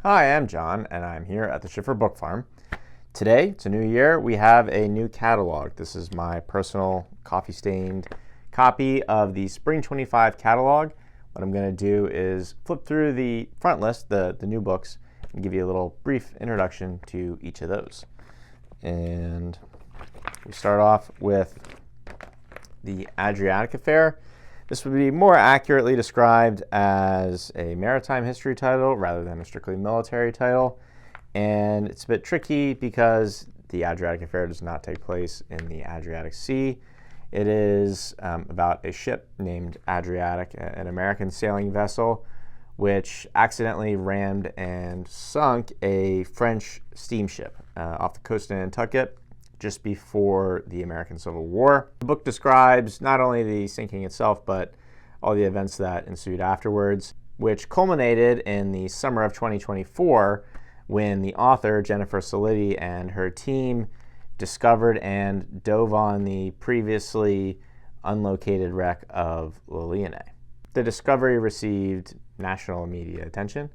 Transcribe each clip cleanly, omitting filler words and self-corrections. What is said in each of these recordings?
Hi, I'm John, and I'm here at the Schiffer Book Farm. Today, it's a new year, we have a new catalog. This is my personal coffee-stained copy of the Spring 25 catalog. What I'm going to do is flip through the front list, the new books, and give you a little brief introduction to each of those. And we start off with the Adriatic Affair. This would be more accurately described as a maritime history title rather than a strictly military title. And it's a bit tricky because the Adriatic Affair does not take place in the Adriatic Sea. It is about a ship named Adriatic, an American sailing vessel, which accidentally rammed and sunk a French steamship off the coast of Nantucket just before the American Civil War. The book describes not only the sinking itself, but all the events that ensued afterwards, which culminated in the summer of 2024 when the author, Jennifer Solitti, and her team discovered and dove on the previously unlocated wreck of Liliane. The discovery received national media attention,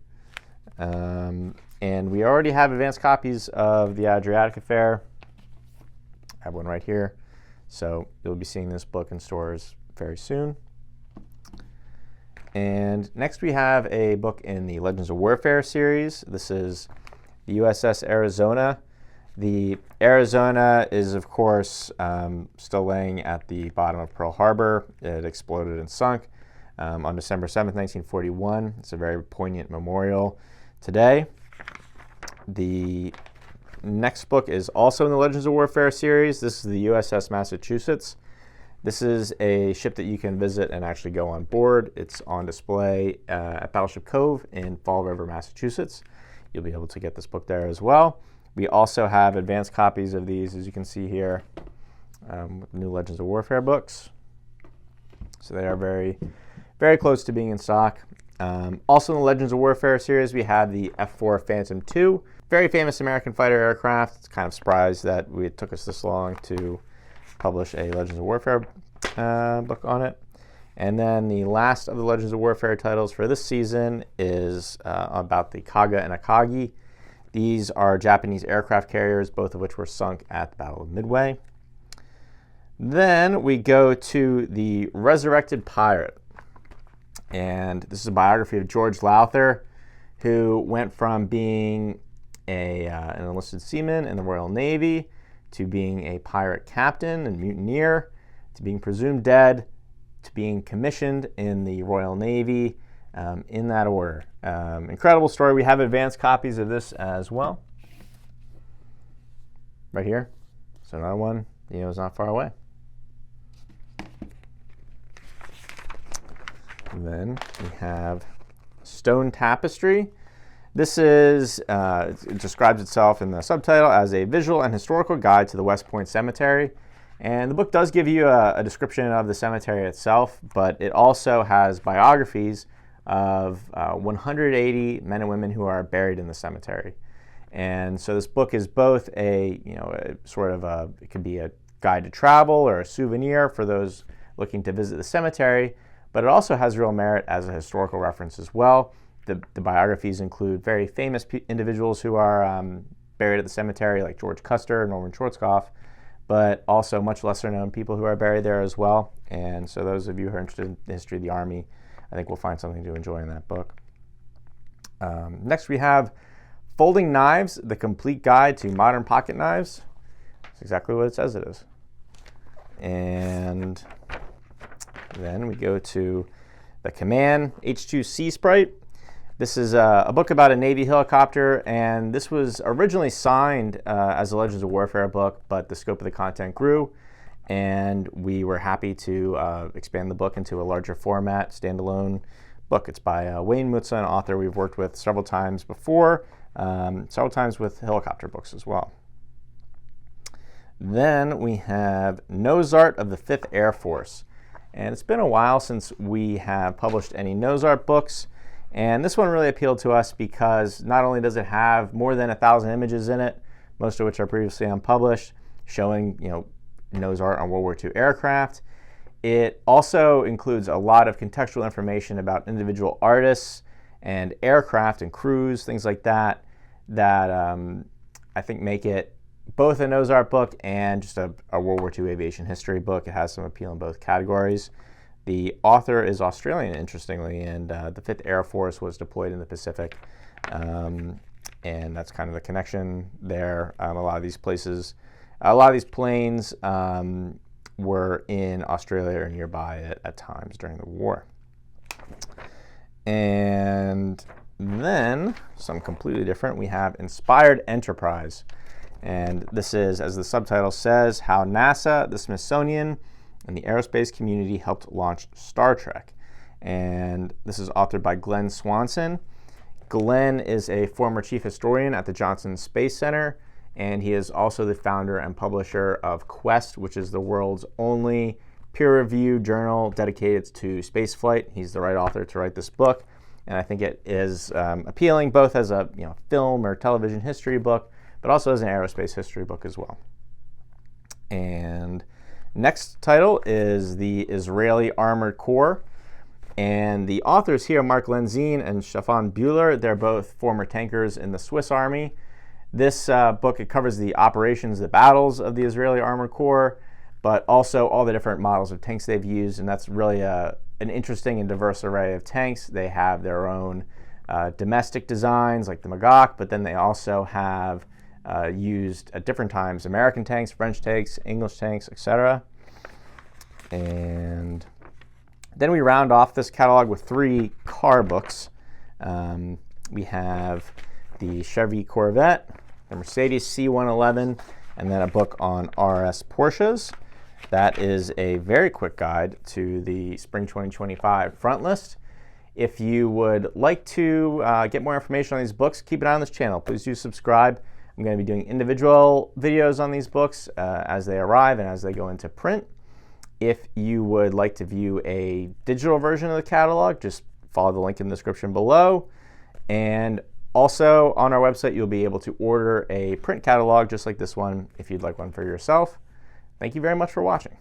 and we already have advanced copies of the Adriatic Affair. I have one right here, so you'll be seeing this book in stores very soon. And next we have a book in the Legends of Warfare series. This is the USS Arizona. The Arizona is, of course, still laying at the bottom of Pearl Harbor. It exploded and sunk on December 7th, 1941. It's a very poignant memorial today. The next book is also in the Legends of Warfare series. This is the USS Massachusetts. This is a ship that you can visit and actually go on board. It's on display at Battleship Cove in Fall River, Massachusetts. You'll be able to get this book there as well. We also have advanced copies of these, as you can see here, with new Legends of Warfare books. So they are very, very close to being in stock. Also in the Legends of Warfare series, we have the F-4 Phantom II, very famous American fighter aircraft. It's kind of surprised that it took us this long to publish a Legends of Warfare book on it. And then the last of the Legends of Warfare titles for this season is about the Kaga and Akagi. These are Japanese aircraft carriers, both of which were sunk at the Battle of Midway. Then we go to the Resurrected Pirate. And this is a biography of George Lowther, who went from being an enlisted seaman in the Royal Navy to being a pirate captain and mutineer to being presumed dead to being commissioned in the Royal Navy, in that order. Incredible story. We have advanced copies of this as well. Right here. So another one, is not far away. And then we have Stone Tapestry. This is, it describes itself in the subtitle as a visual and historical guide to the West Point Cemetery. And the book does give you a description of the cemetery itself, but it also has biographies of 180 men and women who are buried in the cemetery. And so this book is both a sort of it could be a guide to travel or a souvenir for those looking to visit the cemetery, but it also has real merit as a historical reference as well. The biographies include very famous individuals who are buried at the cemetery, like George Custer, Norman Schwarzkopf, but also much lesser known people who are buried there as well. And so those of you who are interested in the history of the Army, I think will find something to enjoy in that book. Next we have Folding Knives, The Complete Guide to Modern Pocket Knives. That's exactly what it says it is. And then we go to the Command H-2 Sea Sprite. This is a book about a Navy helicopter, and this was originally signed as a Legends of Warfare book, but the scope of the content grew, and we were happy to expand the book into a larger format, standalone book. It's by Wayne Mutza, an author we've worked with several times before, several times with helicopter books as well. Then we have Nozart of the 5th Air Force, and it's been a while since we have published any Nozart books. And this one really appealed to us because not only does it have more than 1,000 images in it, most of which are previously unpublished, showing Nozart on World War II aircraft, it also includes a lot of contextual information about individual artists and aircraft and crews, things like that, that I think make it both a Noah's Ark book and just a World War II aviation history book. It has some appeal in both categories. The author is Australian, interestingly, and the 5th Air Force was deployed in the Pacific, and that's kind of the connection there. A lot of these places, a lot of these planes were in Australia or nearby at times during the war. And then, some completely different, we have Inspired Enterprise. And this is, as the subtitle says, how NASA, the Smithsonian, and the aerospace community helped launch Star Trek. And this is authored by Glenn Swanson. Glenn is a former chief historian at the Johnson Space Center, and he is also the founder and publisher of Quest, which is the world's only peer-reviewed journal dedicated to spaceflight. He's the right author to write this book, and I think it is appealing both as a film or television history book, but also as an aerospace history book as well. And next title is the Israeli Armored Corps. And the authors here, Mark Lenzine and Stefan Bühler, they're both former tankers in the Swiss Army. This book, it covers the operations, the battles of the Israeli Armored Corps, but also all the different models of tanks they've used. And that's really an interesting and diverse array of tanks. They have their own domestic designs like the Magach, but then they also have used at different times American tanks, French tanks, English tanks, etc. And then we round off this catalog with 3 car books. We have the Chevy Corvette, the Mercedes C111, and then a book on RS Porsches. That is a very quick guide to the Spring 2025 front list. If you would like to get more information on these books, keep an eye on this channel. Please do subscribe. I'm going to be doing individual videos on these books as they arrive and as they go into print. If you would like to view a digital version of the catalog, just follow the link in the description below. And also on our website, you'll be able to order a print catalog just like this one if you'd like one for yourself. Thank you very much for watching.